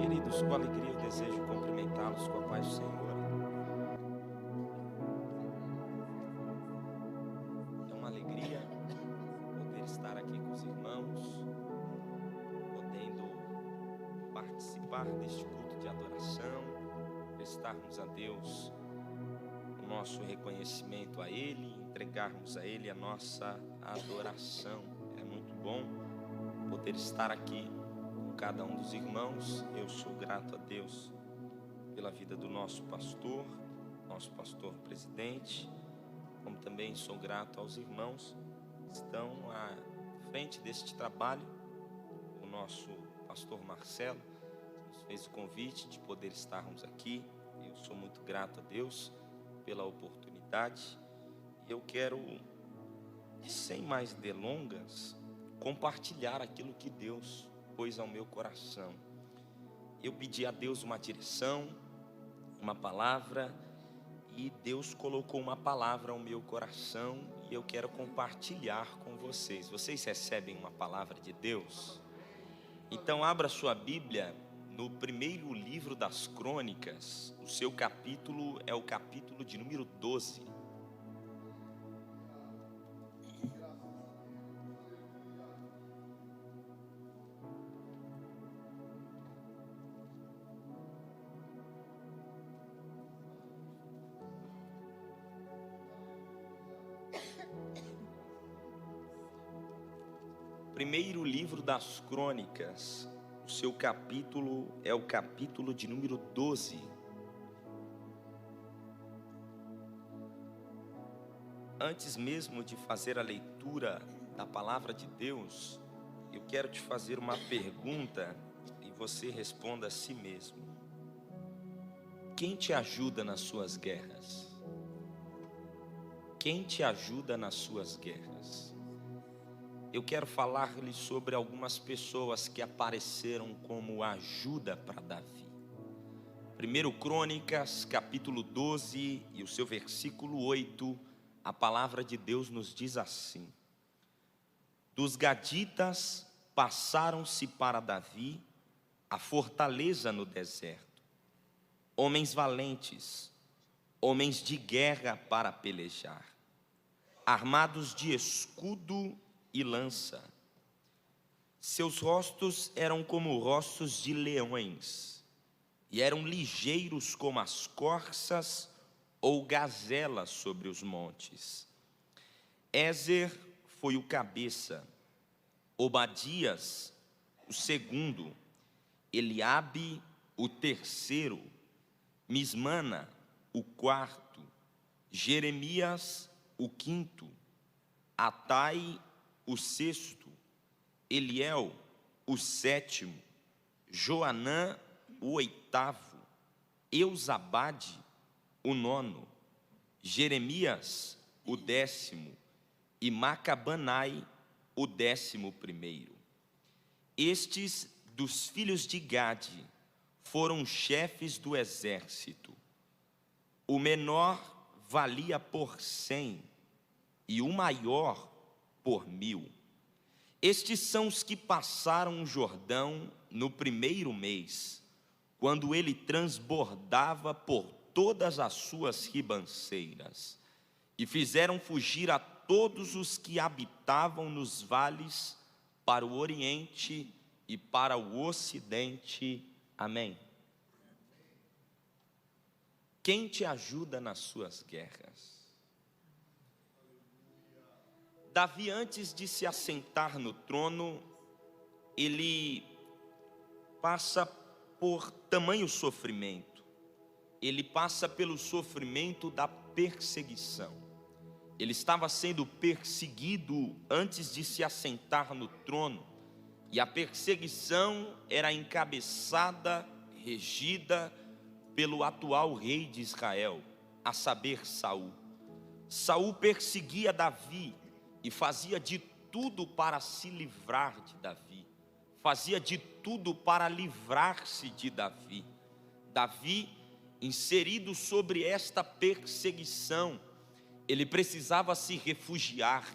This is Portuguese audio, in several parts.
Queridos, com alegria eu desejo cumprimentá-los com a paz do Senhor. É uma alegria poder estar aqui com os irmãos, podendo participar deste culto de adoração, prestarmos a Deus o nosso reconhecimento a Ele, entregarmos a Ele a nossa adoração. É muito bom poder estar aqui com cada um dos irmãos. Eu sou grato a Deus pela vida do nosso pastor presidente, como também sou grato aos irmãos que estão à frente deste trabalho. O nosso pastor Marcelo nos fez o convite de poder estarmos aqui. Eu sou muito grato a Deus pela oportunidade. Eu quero, sem mais delongas, compartilhar aquilo que Deus pôs ao meu coração. Eu pedi a Deus uma direção, uma palavra, e Deus colocou uma palavra ao meu coração e eu quero compartilhar com vocês. Vocês recebem uma palavra de Deus? Então abra sua Bíblia no primeiro livro das Crônicas. O seu capítulo é o capítulo de número 12. Primeiro livro das Crônicas, o seu capítulo é o capítulo de número 12. Antes mesmo de fazer a leitura da palavra de Deus, eu quero te fazer uma pergunta e você responda a si mesmo. Quem te ajuda nas suas guerras? Quem te ajuda nas suas guerras? Eu quero falar-lhe sobre algumas pessoas que apareceram como ajuda para Davi. 1 Crônicas, capítulo 12 e o seu versículo 8, a palavra de Deus nos diz assim: Dos gaditas passaram-se para Davi a fortaleza no deserto, homens valentes, homens de guerra para pelejar, armados de escudo e lança. Seus rostos eram como rostos de leões, e eram ligeiros como as corças ou gazelas sobre os montes. Ézer foi o cabeça, Obadias o segundo, Eliabe o terceiro, Mismana o quarto, Jeremias o quinto, Atai o sexto, Eliel o sétimo, Joanã o oitavo, Eusabade o nono, Jeremias o décimo e Macabanai o 11º. Estes dos filhos de Gade foram chefes do exército. O menor valia por 100 e o maior por 1000. Estes são os que passaram o Jordão no primeiro mês, quando ele transbordava por todas as suas ribanceiras, e fizeram fugir a todos os que habitavam nos vales para o oriente e para o ocidente. Amém. Quem te ajuda nas suas guerras? Davi, antes de se assentar no trono, ele passa por tamanho sofrimento. Ele passa pelo sofrimento da perseguição. Ele estava sendo perseguido antes de se assentar no trono, e a perseguição era encabeçada, regida pelo atual rei de Israel, a saber, Saul. Saul perseguia Davi e fazia de tudo para se livrar de Davi, fazia de tudo para livrar-se de Davi. Davi, inserido sobre esta perseguição, ele precisava se refugiar,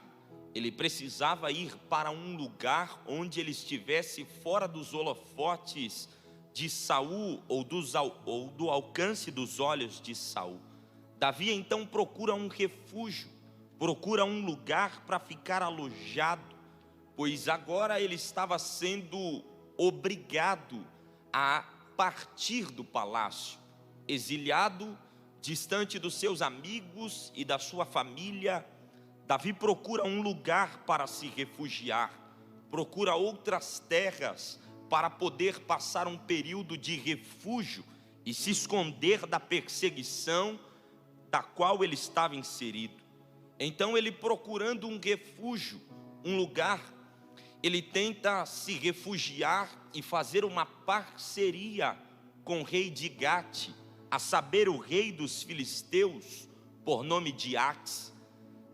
ele precisava ir para um lugar onde ele estivesse fora dos holofotes de Saul ou do alcance dos olhos de Saul. Davi então procura um refúgio, procura um lugar para ficar alojado, pois agora ele estava sendo obrigado a partir do palácio, exilhado, distante dos seus amigos e da sua família. Davi procura um lugar para se refugiar, procura outras terras para poder passar um período de refúgio e se esconder da perseguição da qual ele estava inserido. Então ele, procurando um refúgio, um lugar, ele tenta se refugiar e fazer uma parceria com o rei de Gate, a saber, o rei dos filisteus, por nome de Ax.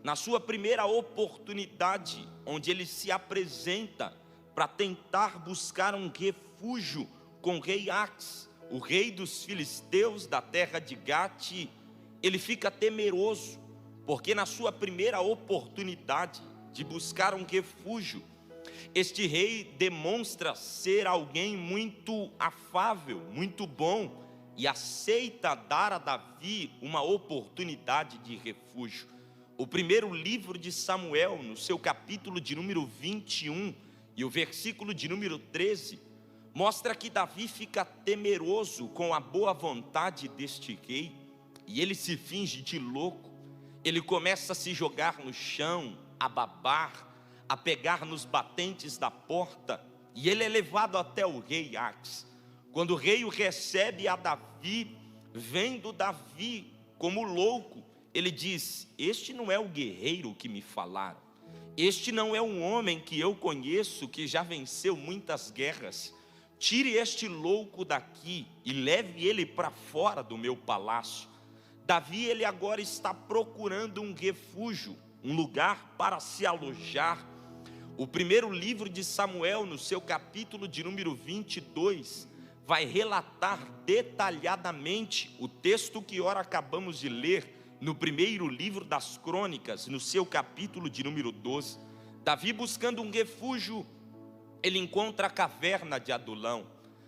Na sua primeira oportunidade, onde ele se apresenta para tentar buscar um refúgio com o rei Ax, o rei dos filisteus da terra de Gate, ele fica temeroso, porque na sua primeira oportunidade de buscar um refúgio, este rei demonstra ser alguém muito afável, muito bom, e aceita dar a Davi uma oportunidade de refúgio. O primeiro livro de Samuel, no seu capítulo de número 21 e o versículo de número 13, mostra que Davi fica temeroso com a boa vontade deste rei, e ele se finge de louco. Ele começa a se jogar no chão, a babar, a pegar nos batentes da porta, e ele é levado até o rei Ax. Quando o rei o recebe a Davi, vendo Davi como louco, ele diz: este não é o guerreiro que me falaram, este não é um homem que eu conheço, que já venceu muitas guerras. Tire este louco daqui e leve ele para fora do meu palácio. Davi, ele agora está procurando um refúgio, um lugar para se alojar. O primeiro livro de Samuel, no seu capítulo de número 22, vai relatar detalhadamente o texto que ora acabamos de ler no primeiro livro das Crônicas, no seu capítulo de número 12. Davi, buscando um refúgio, ele encontra a caverna de Adulão.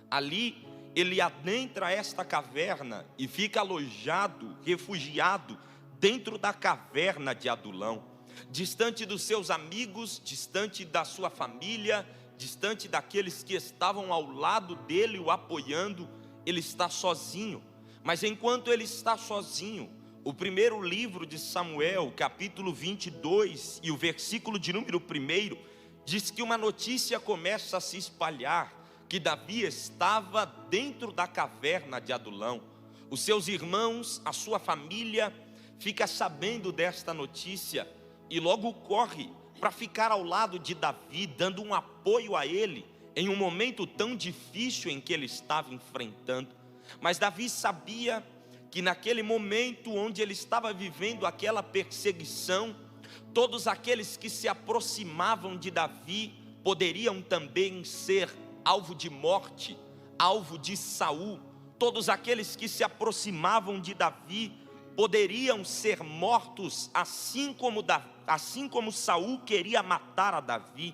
Ali ele adentra esta caverna e fica alojado, refugiado dentro da caverna de Adulão, distante dos seus amigos, distante da sua família, distante daqueles que estavam ao lado dele, o apoiando. Ele está sozinho. Mas enquanto ele está sozinho, o primeiro livro de Samuel, capítulo 22 e o versículo de número 1, diz que uma notícia começa a se espalhar, que Davi estava dentro da caverna de Adulão. Os seus irmãos, a sua família, fica sabendo desta notícia e logo corre para ficar ao lado de Davi, dando um apoio a ele, em um momento tão difícil em que ele estava enfrentando. Mas Davi sabia que naquele momento onde ele estava vivendo aquela perseguição, todos aqueles que se aproximavam de Davi poderiam também ser alvo de morte, alvo de Saul. Todos aqueles que se aproximavam de Davi poderiam ser mortos, assim como Saul queria matar a Davi.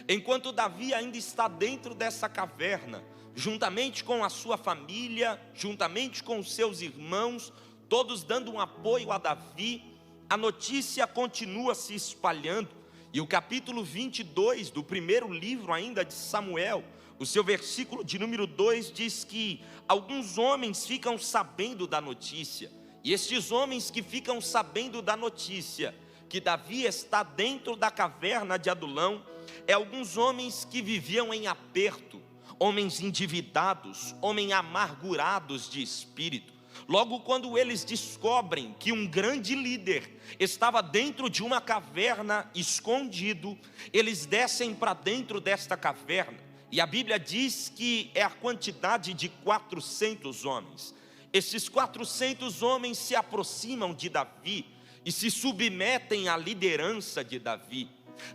Enquanto Davi ainda está dentro dessa caverna, juntamente com a sua família, juntamente com os seus irmãos, todos dando um apoio a Davi, a notícia continua se espalhando. E o capítulo 22 do primeiro livro ainda de Samuel, o seu versículo de número 2 diz que alguns homens ficam sabendo da notícia. E estes homens que ficam sabendo da notícia que Davi está dentro da caverna de Adulão, é alguns homens que viviam em aperto, homens endividados, homens amargurados de espírito. Logo quando eles descobrem que um grande líder estava dentro de uma caverna escondido, eles descem para dentro desta caverna, e a Bíblia diz que é a quantidade de 400 homens. Esses 400 homens se aproximam de Davi e se submetem à liderança de Davi.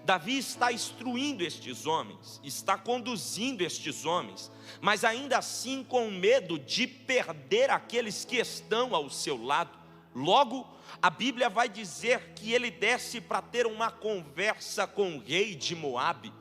Davi está instruindo estes homens, está conduzindo estes homens, mas ainda assim com medo de perder aqueles que estão ao seu lado. Logo, a Bíblia vai dizer que ele desce para ter uma conversa com o rei de Moabe,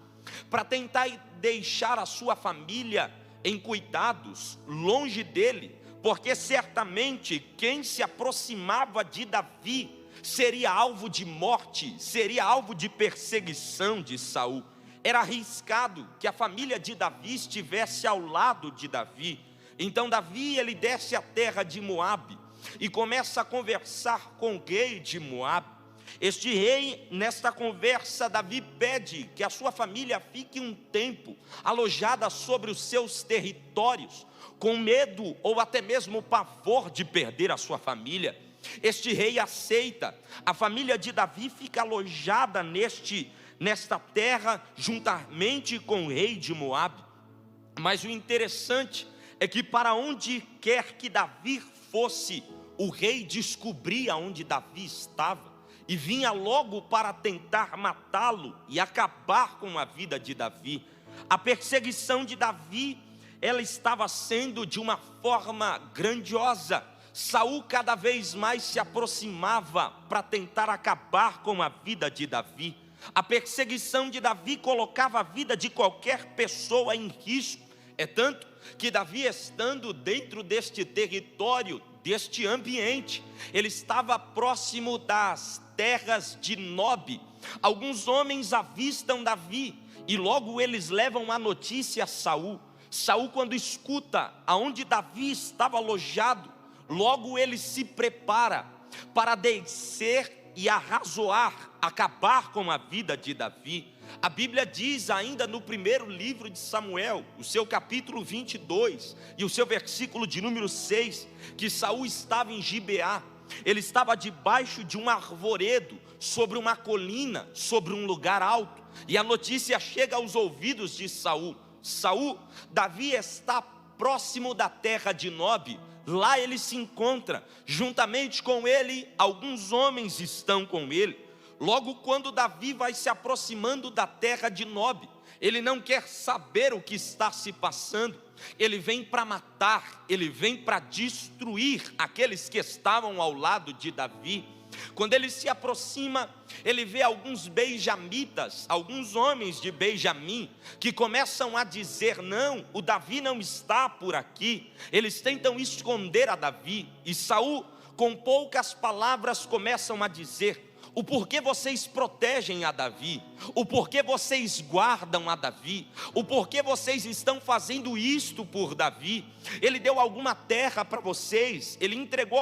para tentar deixar a sua família em cuidados longe dele, porque certamente quem se aproximava de Davi seria alvo de morte, seria alvo de perseguição de Saul. Era arriscado que a família de Davi estivesse ao lado de Davi. Então Davi, ele desce à terra de Moabe e começa a conversar com o rei de Moabe. Este rei, nesta conversa, Davi pede que a sua família fique um tempo alojada sobre os seus territórios, com medo ou até mesmo pavor de perder a sua família. Este rei aceita, a família de Davi fica alojada nesta terra, juntamente com o rei de Moabe. Mas o interessante é que para onde quer que Davi fosse, o rei descobria onde Davi estava e vinha logo para tentar matá-lo e acabar com a vida de Davi. A perseguição de Davi, ela estava sendo de uma forma grandiosa. Saul cada vez mais se aproximava para tentar acabar com a vida de Davi. A perseguição de Davi colocava a vida de qualquer pessoa em risco. É tanto que Davi, estando dentro deste território, deste ambiente, ele estava próximo das terras de Nob. Alguns homens avistam Davi e logo eles levam a notícia a Saul. Saul, quando escuta aonde Davi estava alojado, logo ele se prepara para descer e arrazoar, acabar com a vida de Davi. A Bíblia diz ainda no primeiro livro de Samuel, o seu capítulo 22 e o seu versículo de número 6, que Saul estava em Gibeá. Ele estava debaixo de um arvoredo, sobre uma colina, sobre um lugar alto, e a notícia chega aos ouvidos de Saul. Saul, Davi está próximo da terra de Nob. Lá ele se encontra, juntamente com ele, alguns homens estão com ele. Logo quando Davi vai se aproximando da terra de Nob, ele não quer saber o que está se passando. Ele vem para matar, ele vem para destruir aqueles que estavam ao lado de Davi. Quando ele se aproxima, ele vê alguns benjamitas, alguns homens de Benjamim, que começam a dizer: não, o Davi não está por aqui. Eles tentam esconder a Davi, e Saul, com poucas palavras, começam a dizer: o porquê vocês protegem a Davi, o porquê vocês guardam a Davi, o porquê vocês estão fazendo isto por Davi. Ele deu alguma terra para vocês, ele entregou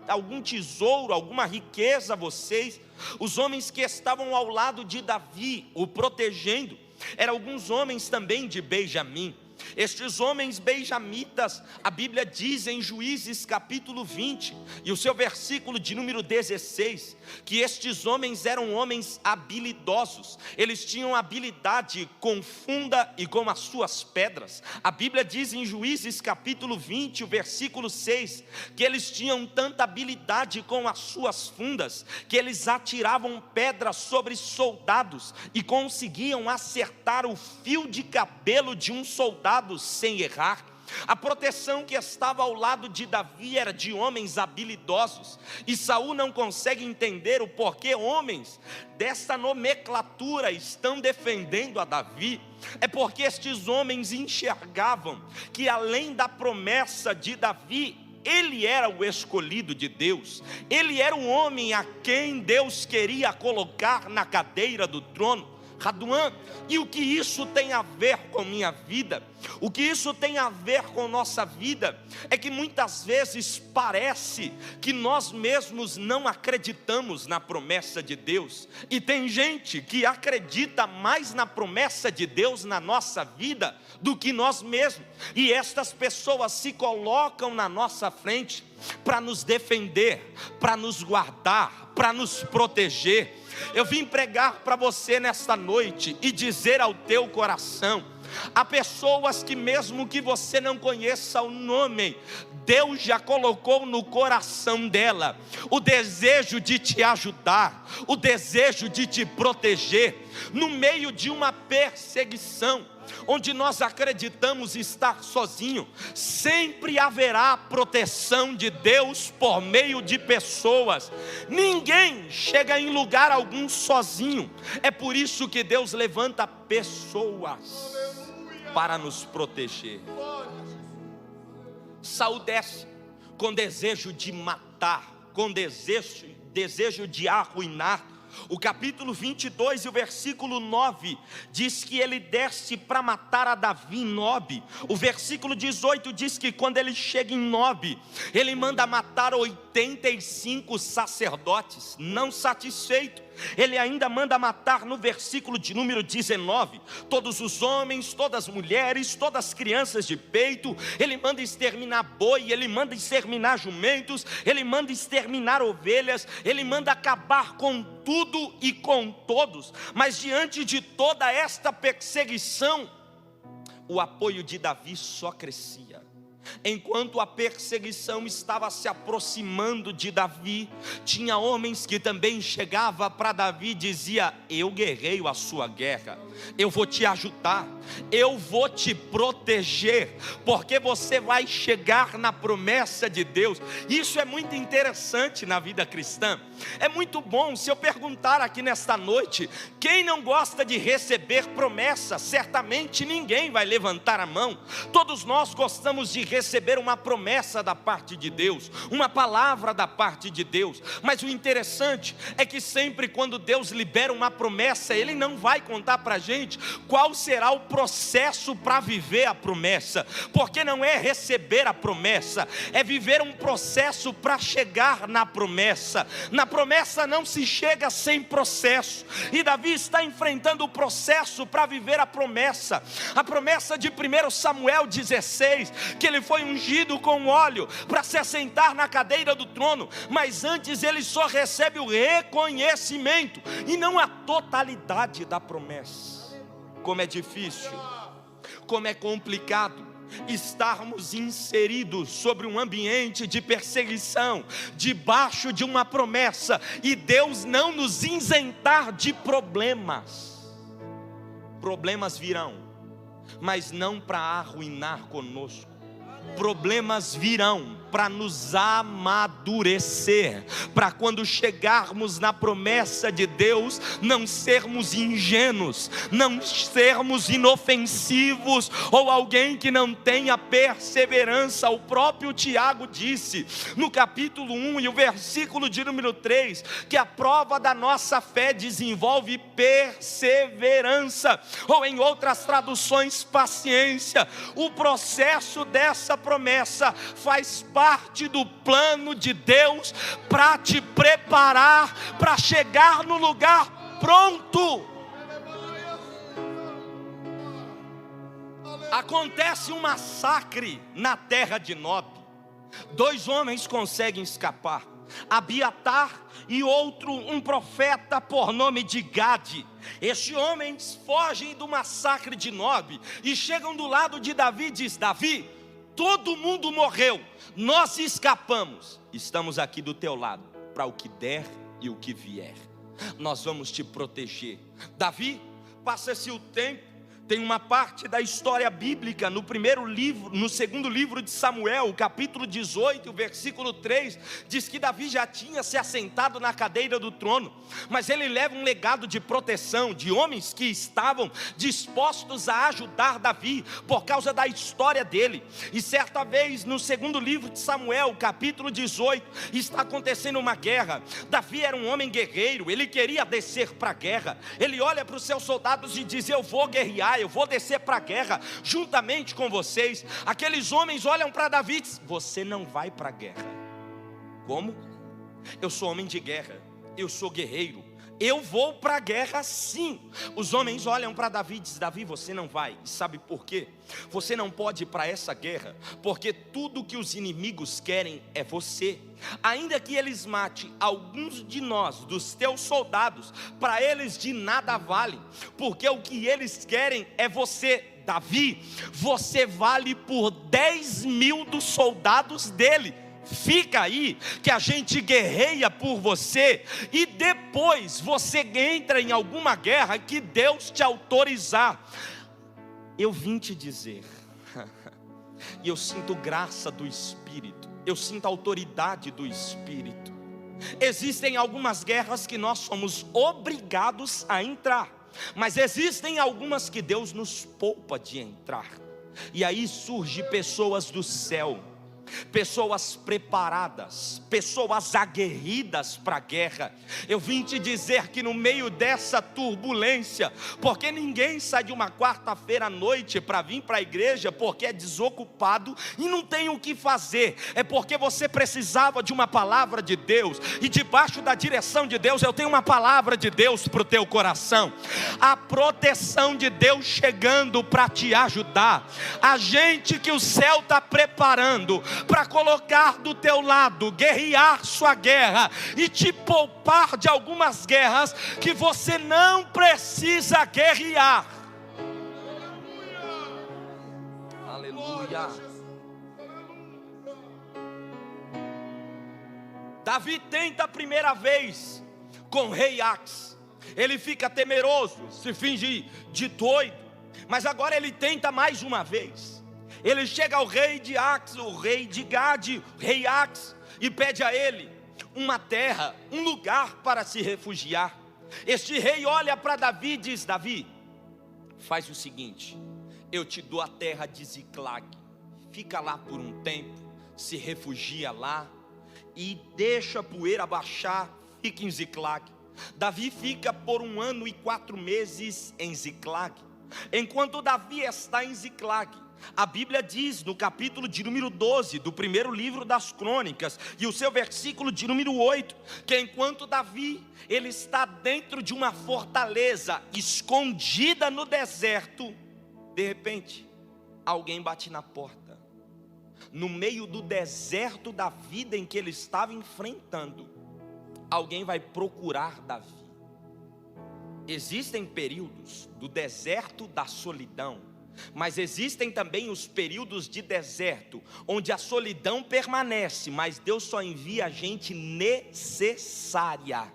algum tesouro, alguma riqueza a vocês. Os homens que estavam ao lado de Davi, o protegendo, eram alguns homens também de Benjamim. Estes homens benjamitas, a Bíblia diz em Juízes capítulo 20 e o seu versículo de número 16, que estes homens eram homens habilidosos. Eles tinham habilidade com funda e com as suas pedras. A Bíblia diz em Juízes capítulo 20, o versículo 6, que eles tinham tanta habilidade com as suas fundas, que eles atiravam pedras sobre soldados e conseguiam acertar o fio de cabelo de um soldado sem errar. A proteção que estava ao lado de Davi era de homens habilidosos, e Saul não consegue entender o porquê homens dessa nomenclatura estão defendendo a Davi. É porque estes homens enxergavam que além da promessa de Davi, ele era o escolhido de Deus, ele era o homem a quem Deus queria colocar na cadeira do trono. Raduan, e o que isso tem a ver com minha vida? O que isso tem a ver com nossa vida? É que muitas vezes parece que nós mesmos não acreditamos na promessa de Deus, e tem gente que acredita mais na promessa de Deus na nossa vida do que nós mesmos, e estas pessoas se colocam na nossa frente para nos defender, para nos guardar, para nos proteger. Eu vim pregar para você nesta noite e dizer ao teu coração: há pessoas que mesmo que você não conheça o nome, Deus já colocou no coração dela o desejo de te ajudar, o desejo de te proteger, no meio de uma perseguição, onde nós acreditamos estar sozinho. Sempre haverá proteção de Deus por meio de pessoas. Ninguém chega em lugar algum sozinho. É por isso que Deus levanta pessoas. para nos proteger. Saul desce com desejo de matar, com desejo de arruinar. O capítulo 22 e o versículo 9 diz que ele desce para matar a Davi em Nobe. O versículo 18 diz que quando ele chega em Nobe, ele manda matar 85 sacerdotes. Não satisfeito, ele ainda manda matar, no versículo de número 19, todos os homens, todas as mulheres, todas as crianças de peito. Ele manda exterminar boi, ele manda exterminar jumentos, ele manda exterminar ovelhas, ele manda acabar com tudo e com todos. Mas diante de toda esta perseguição, o apoio de Davi só crescia. Enquanto a perseguição estava se aproximando de Davi, tinha homens que também chegavam para Davi e diziam: eu guerreio a sua guerra, eu vou te ajudar, eu vou te proteger, porque você vai chegar na promessa de Deus. Isso é muito interessante na vida cristã. É muito bom. Se eu perguntar aqui nesta noite, quem não gosta de receber promessa? Certamente ninguém vai levantar a mão. Todos nós gostamos de receber uma promessa da parte de Deus, uma palavra da parte de Deus. Mas o interessante é que sempre quando Deus libera uma promessa, Ele não vai contar para a gente qual será o processo para viver a promessa, porque não é receber a promessa, é viver um processo para chegar na promessa. Na promessa não se chega sem processo, e Davi está enfrentando o processo para viver a promessa de 1 Samuel 16, que ele foi ungido com óleo para se assentar na cadeira do trono, mas antes ele só recebe o reconhecimento e não a totalidade da promessa. Como é difícil, como é complicado estarmos inseridos sobre um ambiente de perseguição, debaixo de uma promessa, e Deus não nos isentar de problemas. Problemas virão, mas não para arruinar conosco. Problemas virão para nos amadurecer, para quando chegarmos na promessa de Deus, não sermos ingênuos, não sermos inofensivos, ou alguém que não tenha perseverança. O próprio Tiago disse, no capítulo 1 e o versículo de número 3, que a prova da nossa fé desenvolve perseverança, ou em outras traduções, paciência. O processo dessa promessa faz parte do plano de Deus para te preparar para chegar no lugar pronto. Acontece um massacre na terra de Nob. 2 homens conseguem escapar, Abiatar e outro, um profeta por nome de Gade. Estes homens fogem do massacre de Nob e chegam do lado de Davi e diz: Davi, todo mundo morreu, nós escapamos, estamos aqui do teu lado, para o que der e o que vier, nós vamos te proteger. Davi, passa-se o tempo, tem uma parte da história bíblica no segundo livro de Samuel, o capítulo 18, o versículo 3, diz que Davi já tinha se assentado na cadeira do trono, mas ele leva um legado de proteção, de homens que estavam dispostos a ajudar Davi, por causa da história dele. E certa vez, no segundo livro de Samuel, capítulo 18, está acontecendo uma guerra. Davi era um homem guerreiro, ele queria descer para a guerra, ele olha para os seus soldados e diz: eu vou guerrear, eu vou descer para a guerra juntamente com vocês. Aqueles homens olham para Davi e dizem: você não vai para a guerra. Como? Eu sou homem de guerra, eu sou guerreiro, eu vou para a guerra sim. Os homens olham para Davi e dizem: Davi, você não vai. E sabe por quê? Você não pode ir para essa guerra, porque tudo que os inimigos querem é você. Ainda que eles matem alguns de nós, dos teus soldados, para eles de nada vale, porque o que eles querem é você. Davi, você vale por 10.000 dos soldados dele. Fica aí que a gente guerreia por você, e depois você entra em alguma guerra que Deus te autorizar. Eu vim te dizer, e eu sinto graça do Espírito, eu sinto autoridade do Espírito. Existem algumas guerras que nós somos obrigados a entrar. mas existem algumas que Deus nos poupa de entrar. E aí surgem pessoas do céu, pessoas preparadas, pessoas aguerridas para a guerra. Eu vim te dizer que no meio dessa turbulência, porque ninguém sai de uma quarta-feira à noite para vir para a igreja porque é desocupado e não tem o que fazer, é porque você precisava de uma palavra de Deus, e debaixo da direção de Deus eu tenho uma palavra de Deus para o teu coração, a proteção de Deus chegando para te ajudar, a gente que o céu está preparando para colocar do teu lado, guerrear sua guerra e te poupar de algumas guerras que você não precisa guerrear. Aleluia. Davi tenta a primeira vez com o rei Ax. Ele fica temeroso, se finge de doido, mas agora ele tenta mais uma vez. Ele chega ao rei de Ax, o rei de Gade, rei Ax, e pede a ele uma terra, um lugar para se refugiar. Este rei olha para Davi e diz: Davi, faz o seguinte, eu te dou a terra de Ziclag, fica lá por um tempo, se refugia lá e deixa a poeira baixar, fica em Ziclag. Davi fica por 1 ano e 4 meses em Ziclag. Enquanto Davi está em Ziclag, a Bíblia diz no capítulo de número 12 do primeiro livro das Crônicas, e o seu versículo de número 8, que enquanto Davi, ele está dentro de uma fortaleza, escondida no deserto, de repente, alguém bate na porta, no meio do deserto da vida em que ele estava enfrentando, alguém vai procurar Davi. Existem períodos do deserto da solidão, mas existem também os períodos de deserto, onde a solidão permanece, mas Deus só envia a gente necessária.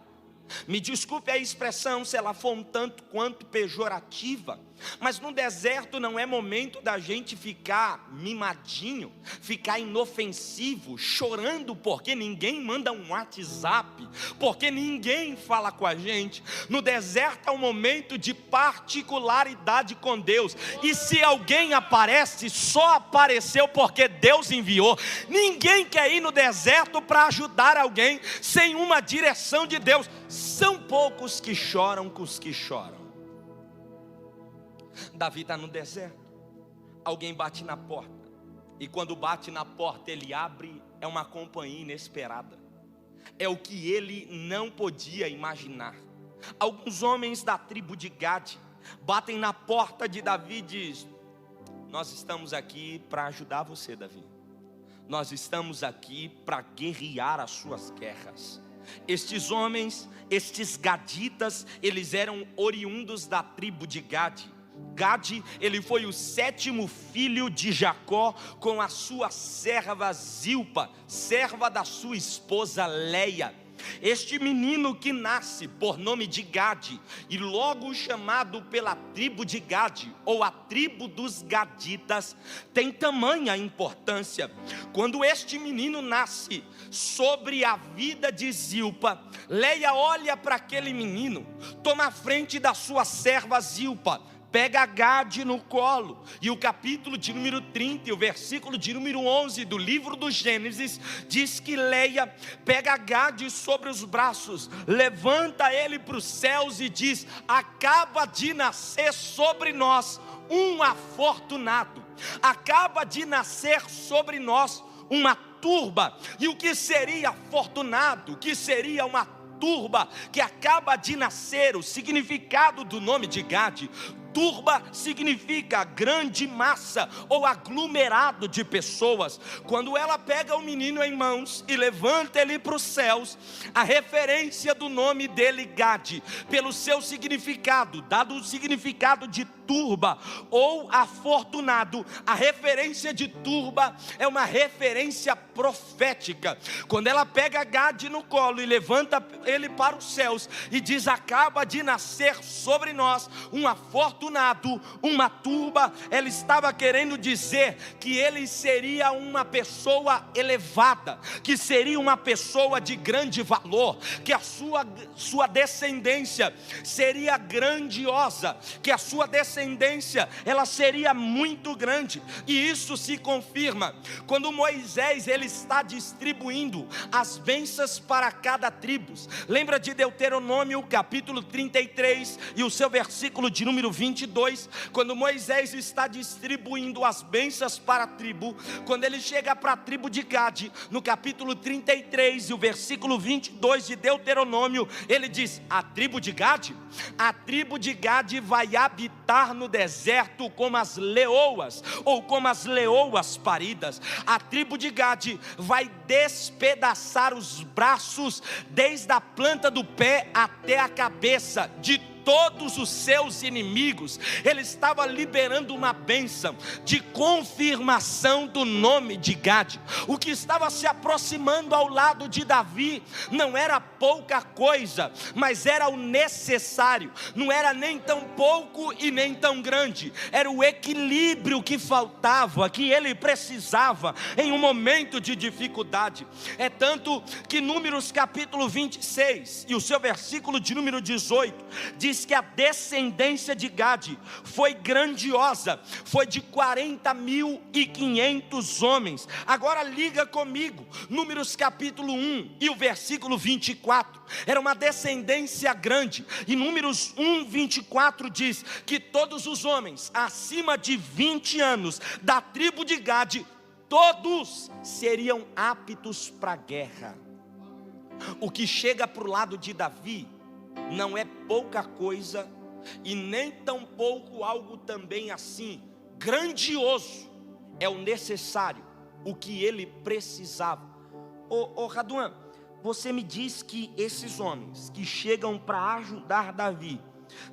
Me desculpe a expressão, se ela for um tanto quanto pejorativa, mas no deserto não é momento da gente ficar mimadinho, ficar inofensivo, chorando porque ninguém manda um WhatsApp, porque ninguém fala com a gente. No deserto é um momento de particularidade com Deus, e se alguém aparece, só apareceu porque Deus enviou. Ninguém quer ir no deserto para ajudar alguém sem uma direção de Deus. São poucos que choram com os que choram. Davi está no deserto, alguém bate na porta, e quando bate na porta ele abre, é uma companhia inesperada, é o que ele não podia imaginar. Alguns homens da tribo de Gade batem na porta de Davi e dizem: nós estamos aqui para ajudar você, Davi, nós estamos aqui para guerrear as suas guerras. Estes homens, estes gaditas, eles eram oriundos da tribo de Gade. Gade, ele foi o 7º filho de Jacó com a sua serva Zilpa, serva da sua esposa Leia. Este menino que nasce por nome de Gade, e logo chamado pela tribo de Gade, ou a tribo dos Gaditas, tem tamanha importância. Quando este menino nasce sobre a vida de Zilpa, Leia olha para aquele menino, toma a frente da sua serva Zilpa, pega Gade no colo, e o capítulo de número 30 e o versículo de número 11 do livro do Gênesis diz que Leia pega Gade sobre os braços, levanta ele para os céus e diz: acaba de nascer sobre nós um afortunado, acaba de nascer sobre nós uma turba. E o que seria afortunado? O que seria uma turba que acaba de nascer? O significado do nome de Gade: turba significa grande massa ou aglomerado de pessoas. Quando ela pega o menino em mãos e levanta ele para os céus, a referência do nome dele, Gade, pelo seu significado, dado o significado de turba ou afortunado, a referência de turba é uma referência profética. Quando ela pega Gade no colo e levanta ele para os céus e diz: acaba de nascer sobre nós um afortunado, afortunado, uma turba, ela estava querendo dizer que ele seria uma pessoa elevada, que seria uma pessoa de grande valor, que a sua descendência seria grandiosa, que a sua descendência, ela seria muito grande. E isso se confirma quando Moisés, ele está distribuindo as bênçãos para cada tribo. Lembra de Deuteronômio capítulo 33 e o seu versículo de número 22, quando Moisés está distribuindo as bênçãos para a tribo, quando ele chega para a tribo de Gade, no capítulo 33 e o versículo 22 de Deuteronômio, ele diz: a tribo de Gade vai habitar no deserto como as leoas, ou como as leoas paridas. A tribo de Gade vai despedaçar os braços desde a planta do pé até a cabeça de todos os seus inimigos. Ele estava liberando uma bênção de confirmação do nome de Gade. O que estava se aproximando ao lado de Davi não era pouca coisa, mas era o necessário. Não era nem tão pouco e nem tão grande, era o equilíbrio que faltava, que ele precisava em um momento de dificuldade. É tanto que Números capítulo 26 e o seu versículo de número 18 diz que a descendência de Gade foi grandiosa, foi de 40.500 homens. Agora liga comigo, Números capítulo 1 e o versículo 24, era uma descendência grande, e Números 1, 24 diz que todos os homens acima de 20 anos da tribo de Gade, todos seriam aptos para a guerra. O que chega para o lado de Davi não é pouca coisa, e nem tão pouco algo também assim grandioso, é o necessário, o que ele precisava. Raduan, você me diz que esses homens que chegam para ajudar Davi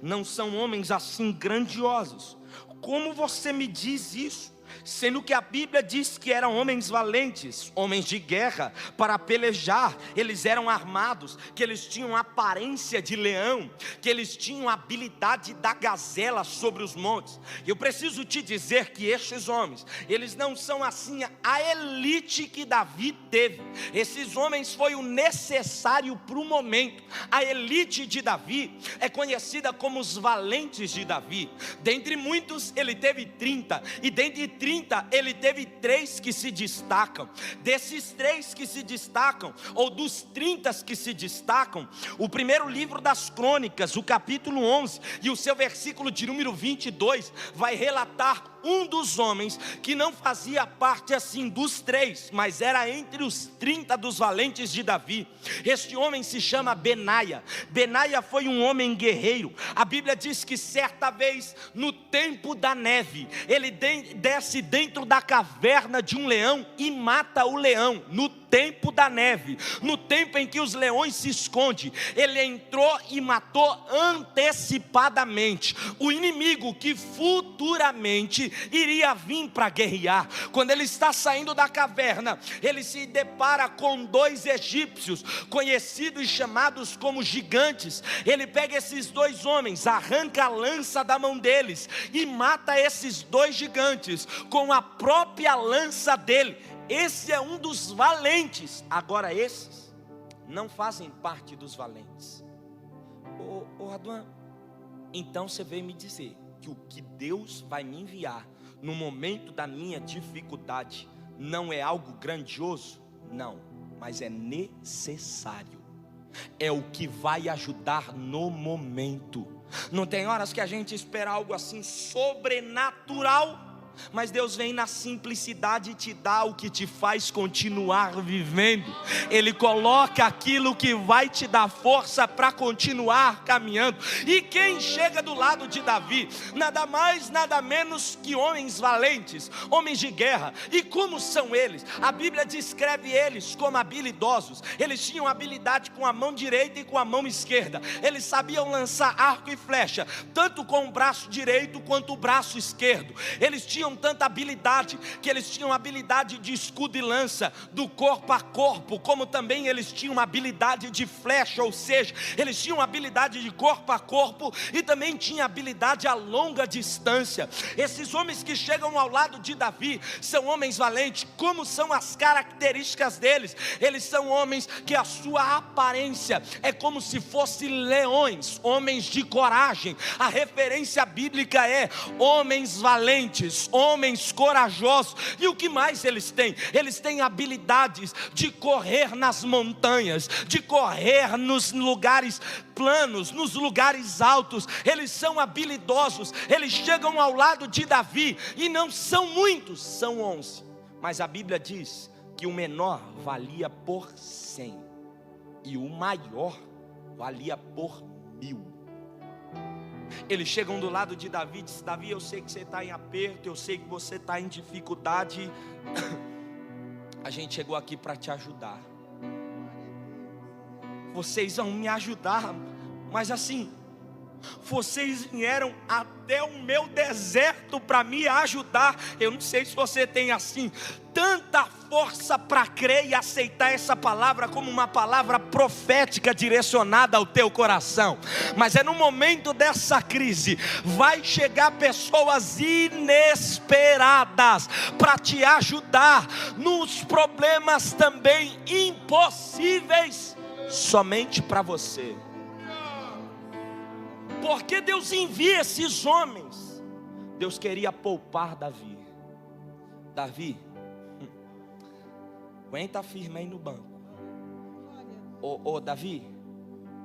não são homens assim grandiosos. Como você me diz isso? Sendo que a Bíblia diz que eram homens valentes, homens de guerra, para pelejar, eles eram armados, que eles tinham aparência de leão, que eles tinham a habilidade da gazela sobre os montes. Eu preciso te dizer que estes homens, eles não são assim a elite que Davi teve. Esses homens foi o necessário para o momento. A elite de Davi é conhecida como os valentes de Davi. Dentre muitos ele teve 30, e dentre 30, ele teve 3 que se destacam. Desses 3 que se destacam, ou dos 30 que se destacam, o primeiro livro das Crônicas, o capítulo 11 e o seu versículo de número 22, vai relatar um dos homens que não fazia parte assim dos 3, mas era entre os 30 dos valentes de Davi. Este homem se chama Benaia. Benaia foi um homem guerreiro. A Bíblia diz que certa vez, no tempo da neve, ele desce dentro da caverna de um leão e mata o leão. No tempo da neve, no tempo em que os leões se escondem, ele entrou e matou antecipadamente o inimigo que futuramente iria vir para guerrear. Quando ele está saindo da caverna, ele se depara com 2 egípcios, conhecidos e chamados como gigantes. Ele pega esses 2 homens, arranca a lança da mão deles e mata esses 2 gigantes com a própria lança dele. Esse é um dos valentes. Agora esses não fazem parte dos valentes. Raduan, então você veio me dizer que o que Deus vai me enviar no momento da minha dificuldade não é algo grandioso? Não, mas é necessário. É o que vai ajudar no momento. Não tem horas que a gente espera algo assim sobrenatural, mas Deus vem na simplicidade e te dá o que te faz continuar vivendo. Ele coloca aquilo que vai te dar força para continuar caminhando. E quem chega do lado de Davi? Nada mais, nada menos que homens valentes, homens de guerra. E como são eles? A Bíblia descreve eles como habilidosos. Eles tinham habilidade com a mão direita e com a mão esquerda. Eles sabiam lançar arco e flecha, tanto com o braço direito quanto o braço esquerdo. Eles tinham tinham tanta habilidade, que eles tinham habilidade de escudo e lança, do corpo a corpo, como também eles tinham uma habilidade de flecha, ou seja, eles tinham habilidade de corpo a corpo, e também tinham habilidade a longa distância. Esses homens que chegam ao lado de Davi, são homens valentes. Como são as características deles? Eles são homens que a sua aparência é como se fossem leões, homens de coragem. A referência bíblica é homens valentes, homens corajosos. E o que mais eles têm? Eles têm habilidades de correr nas montanhas, de correr nos lugares planos, nos lugares altos. Eles são habilidosos. Eles chegam ao lado de Davi, e não são muitos, são 11. Mas a Bíblia diz que o menor valia por 100 e o maior valia por 1000. Eles chegam do lado de Davi e dizem: Davi, eu sei que você está em aperto, eu sei que você está em dificuldade. A gente chegou aqui para te ajudar. Vocês vão me ajudar, mas assim, vocês vieram até o meu deserto para me ajudar. Eu não sei se você tem assim tanta força para crer e aceitar essa palavra como uma palavra profética direcionada ao teu coração. Mas é no momento dessa crise, vai chegar pessoas inesperadas para te ajudar nos problemas também impossíveis, somente para você. Porque Deus envia esses homens? Deus queria poupar Davi. Davi, aguenta firme aí no banco. Davi,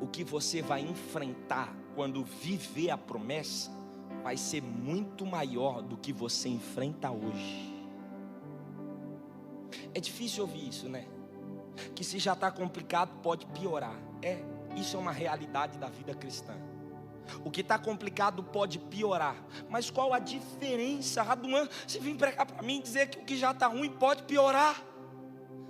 o que você vai enfrentar quando viver a promessa vai ser muito maior do que você enfrenta hoje. É difícil ouvir isso, né? Que se já está complicado pode piorar. Isso é uma realidade da vida cristã. O que está complicado pode piorar. Mas qual a diferença, Raduan? Você vem pregar para mim e dizer que o que já está ruim pode piorar?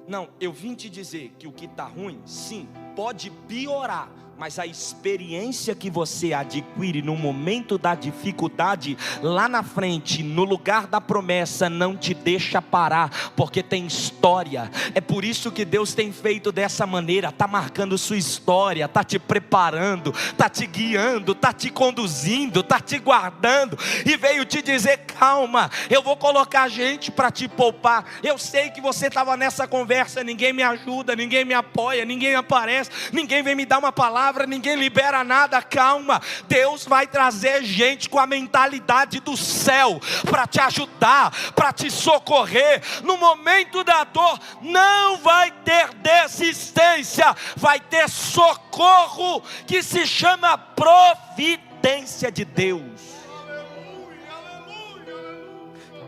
Não, eu vim te dizer que o que está ruim, sim, pode piorar. Mas a experiência que você adquire no momento da dificuldade, lá na frente, no lugar da promessa, não te deixa parar, porque tem história. É por isso que Deus tem feito dessa maneira, está marcando sua história, está te preparando, está te guiando, está te conduzindo, está te guardando, e veio te dizer: calma, eu vou colocar gente para te poupar. Eu sei que você estava nessa conversa, ninguém me ajuda, ninguém me apoia, ninguém aparece, ninguém vem me dar uma palavra, ninguém libera nada. Calma, Deus vai trazer gente com a mentalidade do céu para te ajudar, para te socorrer. No momento da dor não vai ter desistência, vai ter socorro, que se chama providência de Deus.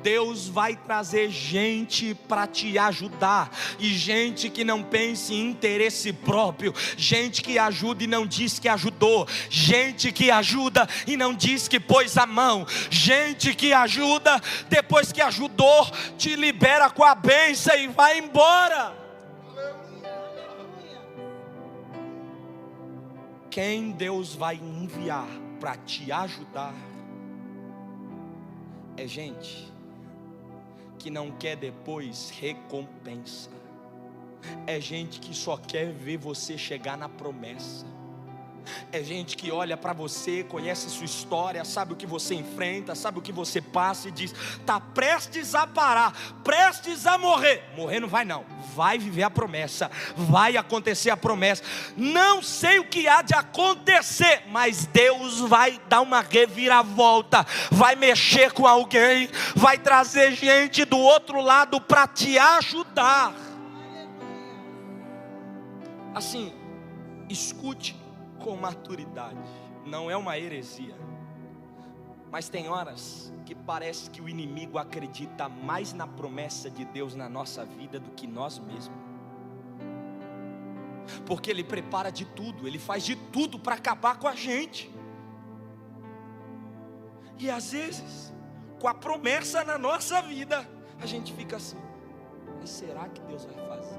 Deus vai trazer gente para te ajudar, e gente que não pense em interesse próprio, gente que ajuda e não diz que ajudou, gente que ajuda e não diz que pôs a mão, gente que ajuda, depois que ajudou, te libera com a bênção e vai embora. Quem Deus vai enviar para te ajudar é gente que não quer depois recompensa. É gente que só quer ver você chegar na promessa. É gente que olha para você, conhece sua história, sabe o que você enfrenta, sabe o que você passa e diz: está prestes a parar, prestes a morrer. Morrer não vai não, vai viver a promessa, vai acontecer a promessa. Não sei o que há de acontecer, mas Deus vai dar uma reviravolta, vai mexer com alguém, vai trazer gente do outro lado para te ajudar. Assim, escute com maturidade, não é uma heresia, mas tem horas que parece que o inimigo acredita mais na promessa de Deus na nossa vida do que nós mesmos, porque ele prepara de tudo, ele faz de tudo para acabar com a gente, e às vezes, com a promessa na nossa vida, a gente fica assim: mas será que Deus vai fazer?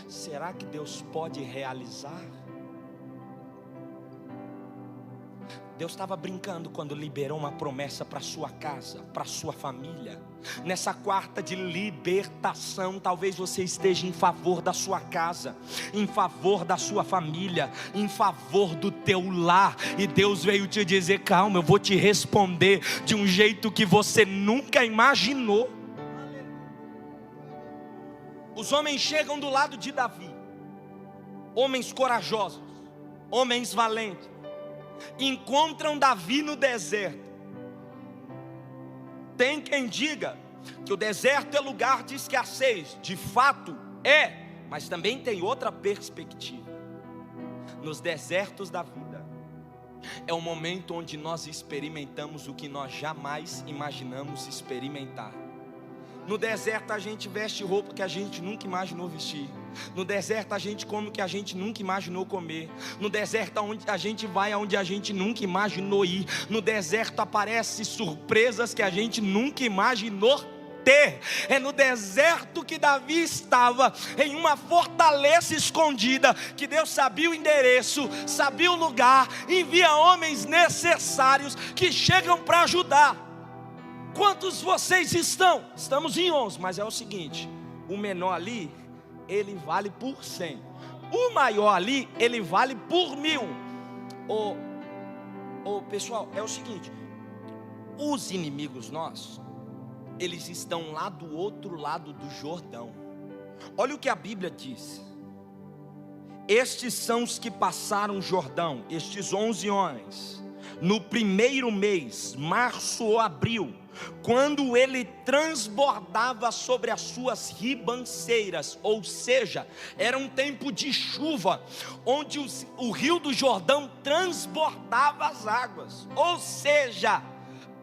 Será que Deus pode realizar? Deus estava brincando quando liberou uma promessa para sua casa, para sua família. Nessa quarta de libertação, talvez você esteja em favor da sua casa, em favor da sua família, em favor do teu lar, e Deus veio te dizer: calma, eu vou te responder de um jeito que você nunca imaginou. Os homens chegam do lado de Davi, homens corajosos, homens valentes, encontram Davi no deserto. Tem quem diga que o deserto é lugar de escassez. De fato é, mas também tem outra perspectiva. Nos desertos da vida é o momento onde nós experimentamos o que nós jamais imaginamos experimentar. No deserto a gente veste roupa que a gente nunca imaginou vestir. No deserto a gente come o que a gente nunca imaginou comer. No deserto a gente vai aonde a gente nunca imaginou ir. No deserto aparecem surpresas que a gente nunca imaginou ter. É no deserto que Davi estava, em uma fortaleza escondida, que Deus sabia o endereço, sabia o lugar, envia homens necessários que chegam para ajudar. Quantos vocês estão? Estamos em 11, mas é o seguinte: o menor ali, ele vale por 100. O maior ali, ele vale por 1000. Pessoal, é o seguinte: os inimigos nossos, eles estão lá do outro lado do Jordão. Olha o que a Bíblia diz: estes são os que passaram o Jordão, estes 11 homens, no primeiro mês, março ou abril, quando ele transbordava sobre as suas ribanceiras, ou seja, era um tempo de chuva, onde o rio do Jordão transbordava as águas. Ou seja,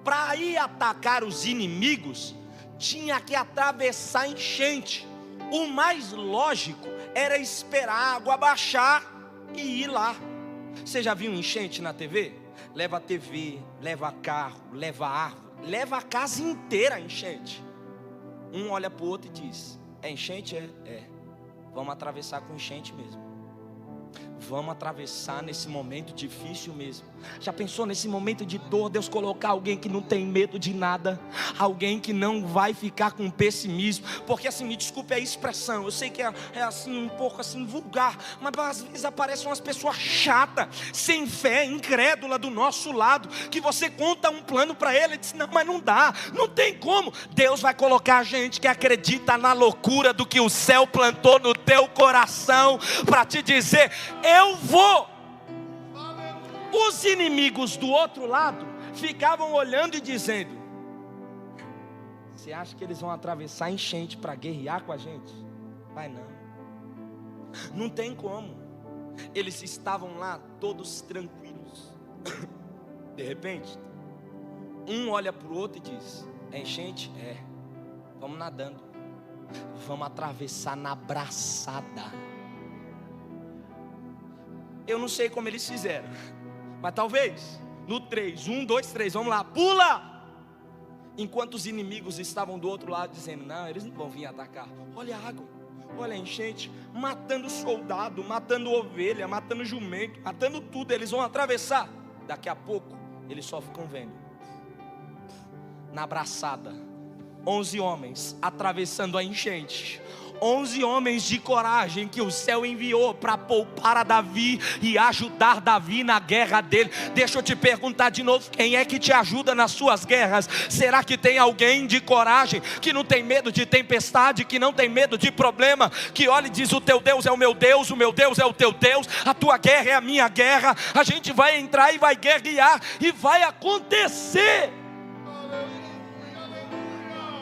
para ir atacar os inimigos, tinha que atravessar a enchente. O mais lógico era esperar a água baixar e ir lá. Você já viu enchente na TV? Leva a TV, leva carro, leva árvore, leva a casa inteira a enchente. Um olha para o outro e diz: é enchente? É. Vamos atravessar com enchente mesmo. Vamos atravessar nesse momento difícil mesmo. Já pensou nesse momento de dor, Deus colocar alguém que não tem medo de nada, alguém que não vai ficar com pessimismo? Porque assim, me desculpe a expressão, eu sei que é assim um pouco assim vulgar, mas às vezes aparecem umas pessoas chatas, sem fé, incrédula do nosso lado, que você conta um plano para ele e diz: não, mas não dá, não tem como. Deus vai colocar gente que acredita na loucura do que o céu plantou no teu coração, para te dizer: eu vou. Os inimigos do outro lado ficavam olhando e dizendo: você acha que eles vão atravessar a enchente para guerrear com a gente? Vai não. Não tem como. Eles estavam lá todos tranquilos. De repente, um olha para o outro e diz: é enchente? É. Vamos nadando. Vamos atravessar na braçada. Eu não sei como eles fizeram, mas talvez no 3, 1, 2, 3, vamos lá, pula! Enquanto os inimigos estavam do outro lado dizendo: não, eles não vão vir atacar. Olha a água, olha a enchente, matando soldado, matando ovelha, matando jumento, matando tudo. Eles vão atravessar. Daqui a pouco eles só ficam vendo. Na braçada, 11 homens atravessando a enchente. 11 homens de coragem que o céu enviou para poupar a Davi e ajudar Davi na guerra dele. Deixa eu te perguntar de novo: quem é que te ajuda nas suas guerras? Será que tem alguém de coragem, que não tem medo de tempestade, que não tem medo de problema, que olha e diz: o teu Deus é o meu Deus é o teu Deus, a tua guerra é a minha guerra, a gente vai entrar e vai guerrear e vai acontecer.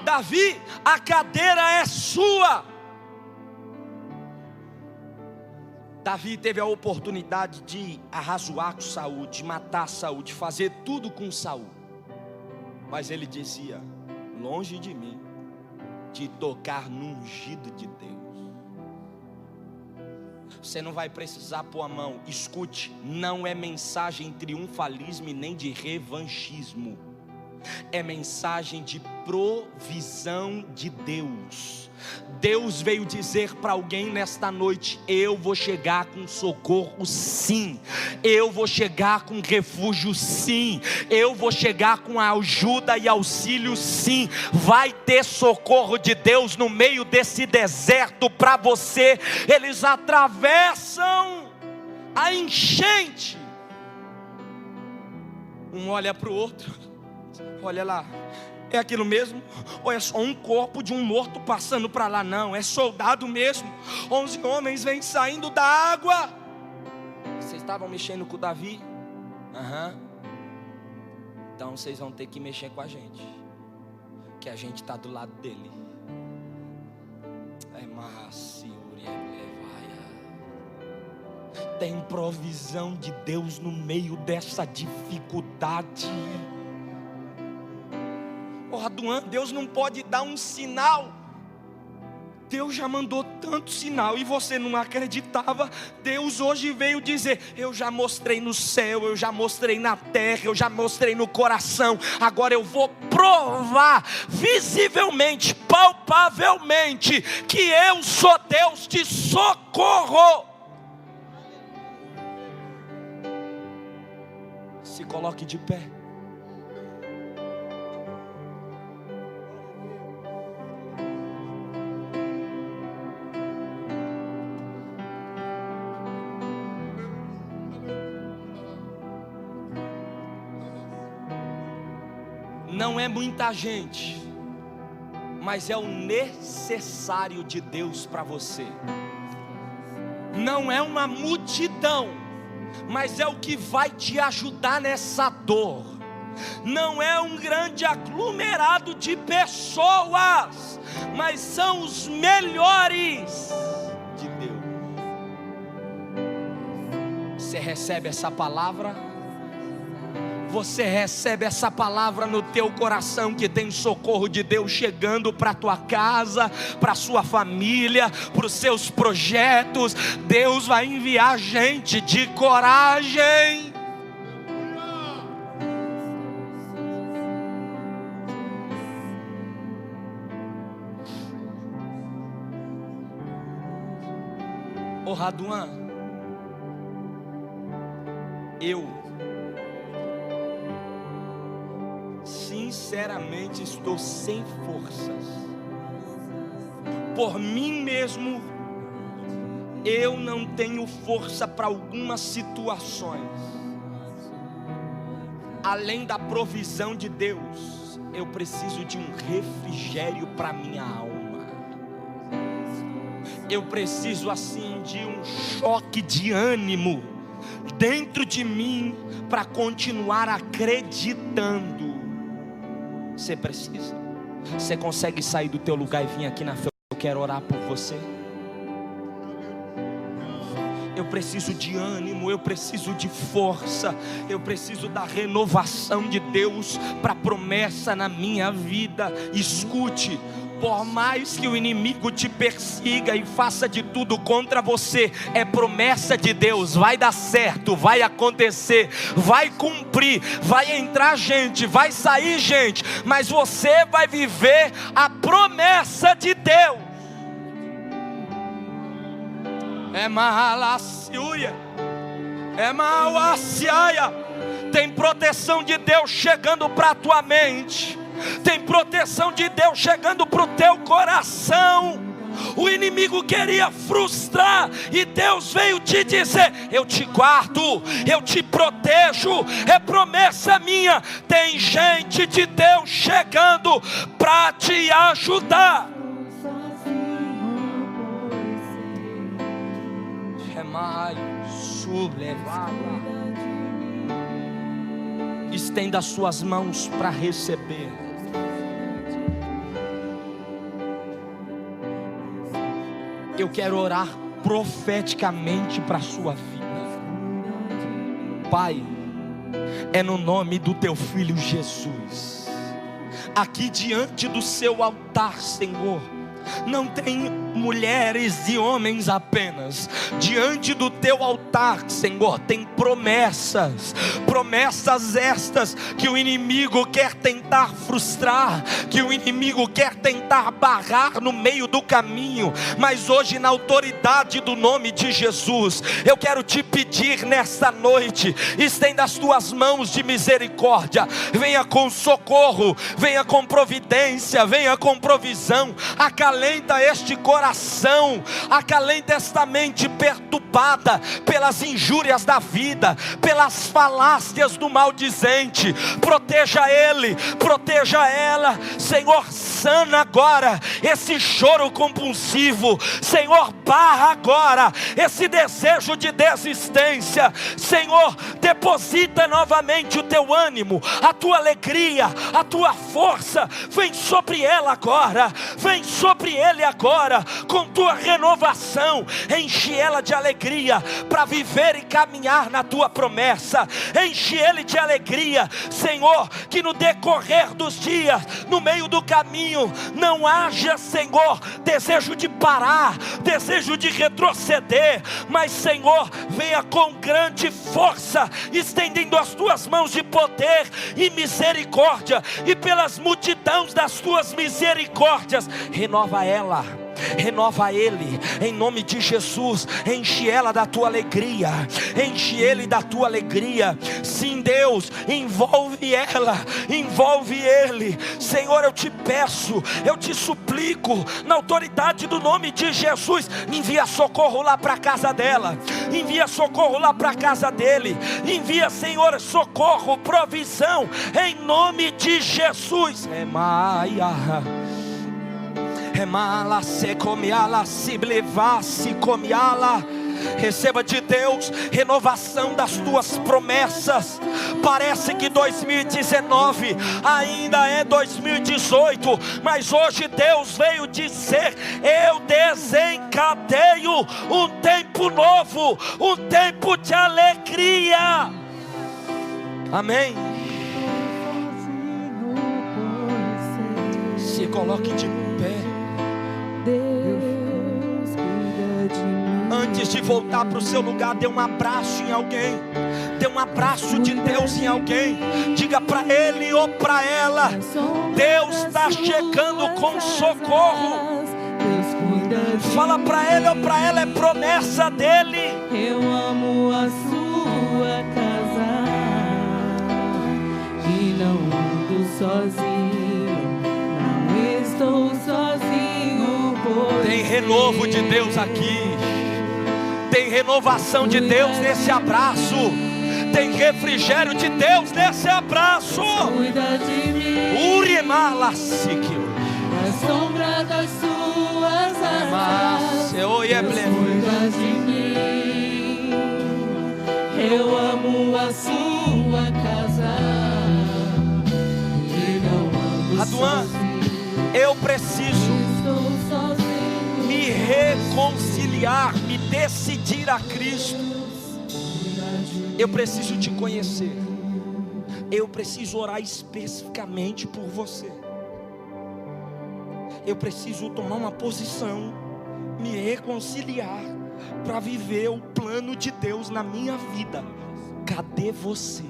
Davi, a cadeira é sua. Davi teve a oportunidade de arrazoar com Saul, de matar Saul, de fazer tudo com Saul. Mas ele dizia: longe de mim de tocar no ungido de Deus. Você não vai precisar pôr a mão. Escute, não é mensagem de triunfalismo e nem de revanchismo. É mensagem de provisão de Deus. Deus veio dizer para alguém nesta noite: eu vou chegar com socorro sim, eu vou chegar com refúgio sim, eu vou chegar com ajuda e auxílio sim. Vai ter socorro de Deus no meio desse deserto para você. Eles atravessam a enchente, um olha para o outro, olha lá, é aquilo mesmo? Ou é só um corpo de um morto passando para lá? Não, é soldado mesmo. 11 homens vêm saindo da água. Vocês estavam mexendo com o Davi? Então vocês vão ter que mexer com a gente, que a gente está do lado dele. Tem provisão de Deus no meio dessa dificuldade. Raduan, Deus não pode dar um sinal. Deus já mandou tanto sinal e você não acreditava. Deus hoje veio dizer: eu já mostrei no céu, eu já mostrei na terra, eu já mostrei no coração. Agora eu vou provar visivelmente, palpavelmente, que eu sou Deus de socorro. Se coloque de pé. Não é muita gente, mas é o necessário de Deus para você. Não é uma multidão, mas é o que vai te ajudar nessa dor. Não é um grande aglomerado de pessoas, mas são os melhores de Deus. Você recebe essa palavra? Você recebe essa palavra no teu coração, que tem socorro de Deus chegando para a tua casa, para a sua família, para os seus projetos. Deus vai enviar gente de coragem. Ô Raduan, eu sinceramente estou sem forças. Por mim mesmo, eu não tenho força para algumas situações. Além da provisão de Deus, eu preciso de um refrigério para minha alma. Eu preciso assim de um choque de ânimo dentro de mim para continuar acreditando. Você precisa. Você consegue sair do teu lugar e vir aqui na frente? Eu quero orar por você. Eu preciso de ânimo, eu preciso de força, eu preciso da renovação de Deus para a promessa na minha vida. Escute, por mais que o inimigo te persiga e faça de tudo contra você, é promessa de Deus, vai dar certo, vai acontecer, vai cumprir, vai entrar gente, vai sair gente, mas você vai viver a promessa de Deus. É malaciuia, é malaciaia. Tem proteção de Deus chegando para a tua mente. Tem proteção de Deus chegando para o teu coração. O inimigo queria frustrar, e Deus veio te dizer: eu te guardo, eu te protejo, é promessa minha. Tem gente de Deus chegando para te ajudar. Estenda as suas mãos para receber. Eu quero orar profeticamente para a sua vida. Pai, é no nome do teu filho Jesus, aqui diante do seu altar, Senhor, Não tem mulheres e homens apenas. Diante do teu altar, Senhor, tem promessas. Promessas estas que o inimigo quer tentar frustrar, que o inimigo quer tentar barrar no meio do caminho. Mas hoje, na autoridade do nome de Jesus, eu quero te pedir nesta noite: estenda as tuas mãos de misericórdia. Venha com socorro, venha com providência, venha com provisão. Acalenta este coração, acalenta esta mente perturbada pelas injúrias da vida, pelas falácias do maldizente. Proteja ele, proteja ela, Senhor. Sana agora esse choro compulsivo, Senhor. Barra agora esse desejo de desistência, Senhor. Deposita novamente o teu ânimo, a tua alegria, a tua força. Vem sobre ela agora, vem sobre ele agora, com tua renovação. Enche ela de alegria para viver e caminhar na tua promessa. Enche ele de alegria, Senhor, que no decorrer dos dias, no meio do caminho, não haja, Senhor, desejo de parar, desejo de retroceder, mas, Senhor, venha com grande força, estendendo as tuas mãos de poder e misericórdia, e pelas multidões das tuas misericórdias, renova ela, renova ele, em nome de Jesus. Enche ela da tua alegria, enche ele da tua alegria. Sim, Deus, envolve ela, envolve ele. Senhor, eu te peço, eu te suplico, na autoridade do nome de Jesus, envia socorro lá para a casa dela, envia socorro lá para a casa dele, envia, Senhor, socorro, provisão, em nome de Jesus. Receba de Deus renovação das tuas promessas. Parece que 2019 ainda é 2018, mas hoje Deus veio dizer: eu desencadeio um tempo novo, um tempo de alegria. Amém. Se coloque de pé. Antes de voltar para o seu lugar, dê um abraço em alguém, dê um abraço de Deus em alguém. Diga para ele ou para ela: Deus está chegando com socorro. Fala para ele ou para ela, é promessa dele. Eu amo a sua casa e não ando sozinho, não estou sozinho. Tem renovo de Deus aqui, tem renovação de Deus nesse abraço, tem refrigério de Deus nesse abraço. Cuida de mim, na sombra das suas asas. Cuida de mim, eu amo a sua casa e não ando sozinho. Eu preciso me reconciliar, me decidir a Cristo. Eu preciso te conhecer. Eu preciso orar especificamente por você. Eu preciso tomar uma posição, me reconciliar para viver o plano de Deus na minha vida. Cadê você?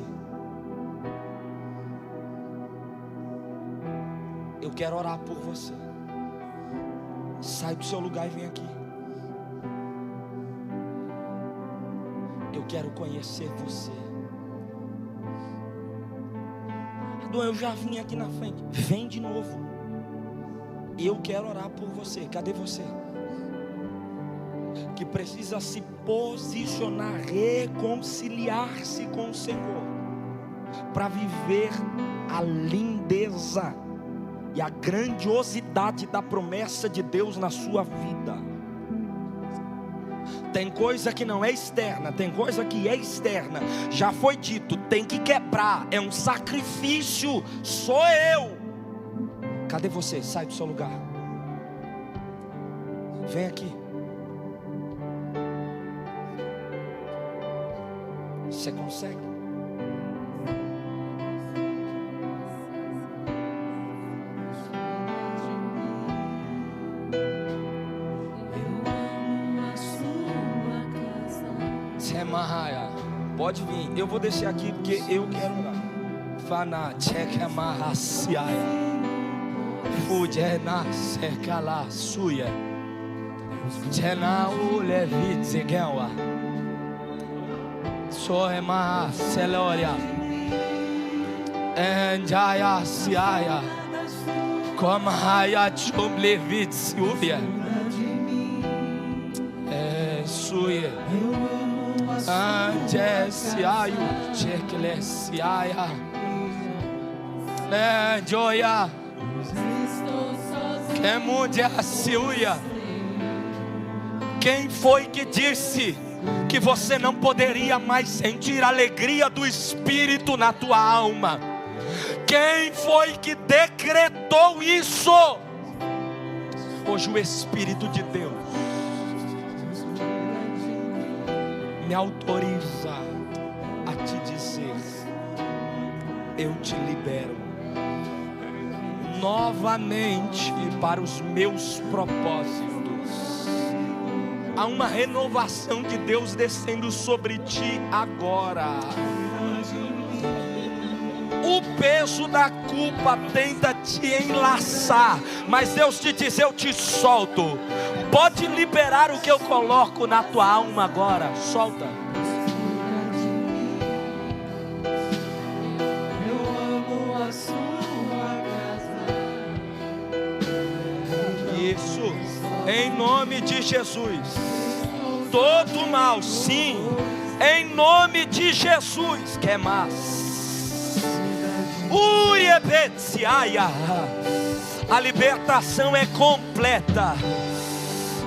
Eu quero orar por você. Sai do seu lugar e vem aqui. Eu quero conhecer você. Adão, eu já vim aqui na frente. Vem de novo. Eu quero orar por você. Cadê você? Que precisa se posicionar, reconciliar-se com o Senhor, para viver a lindeza e a grandiosidade da promessa de Deus na sua vida. Tem coisa que não é externa, tem coisa que é externa. Já foi dito, tem que quebrar, é um sacrifício, sou eu. Cadê você? Sai do seu lugar. Vem aqui. Você consegue? Pode vir, eu vou descer aqui porque eu quero orar. Fana checa marraciaia, fudena secala suia, tena ulevit zegewa, soema celoria, enjaya siaya, como haya chublevit suia, suia. Angesiaio, Checlesiaia, Joia, Kemundiaciuia. Quem foi que disse que você não poderia mais sentir a alegria do Espírito na tua alma? Quem foi que decretou isso? Hoje o Espírito de Deus me autoriza a te dizer: eu te libero novamente para os meus propósitos. Há uma renovação de Deus descendo sobre ti agora. O peso da culpa tenta te enlaçar, mas Deus te diz: eu te solto. Pode liberar o que eu coloco na tua alma agora. Solta. Eu amo a sua casa. Isso. Em nome de Jesus. Todo mal, sim. Em nome de Jesus. Que mais? A libertação é completa.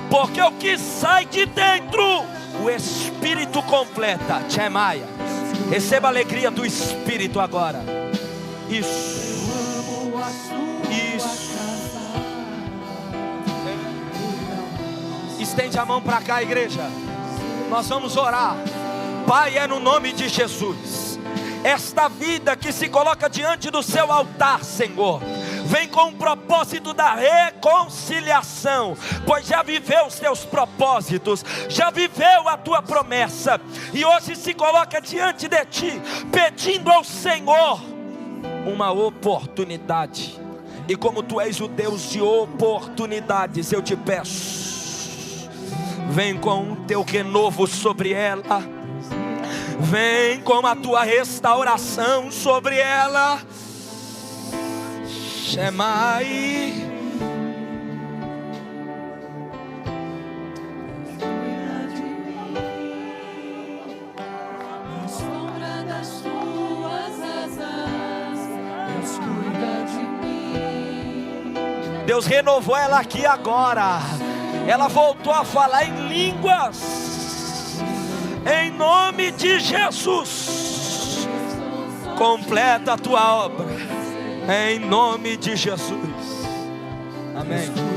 Porque o que sai de dentro, o Espírito completa. Chemaia. Receba a alegria do Espírito agora. Isso. Isso. Estende a mão para cá, igreja. Nós vamos orar. Pai, é no nome de Jesus. Esta vida que se coloca diante do seu altar, Senhor, vem com o propósito da reconciliação, pois já viveu os teus propósitos, já viveu a tua promessa, e hoje se coloca diante de ti, pedindo ao Senhor uma oportunidade. E como tu és o Deus de oportunidades, eu te peço, vem com o teu renovo sobre ela, vem com a tua restauração sobre ela. Shemai. Na sombra das tuas asas, Deus cuida de mim. Deus renovou ela aqui agora. Ela voltou a falar em línguas. Em nome de Jesus, completa a tua obra. Em nome de Jesus. Amém.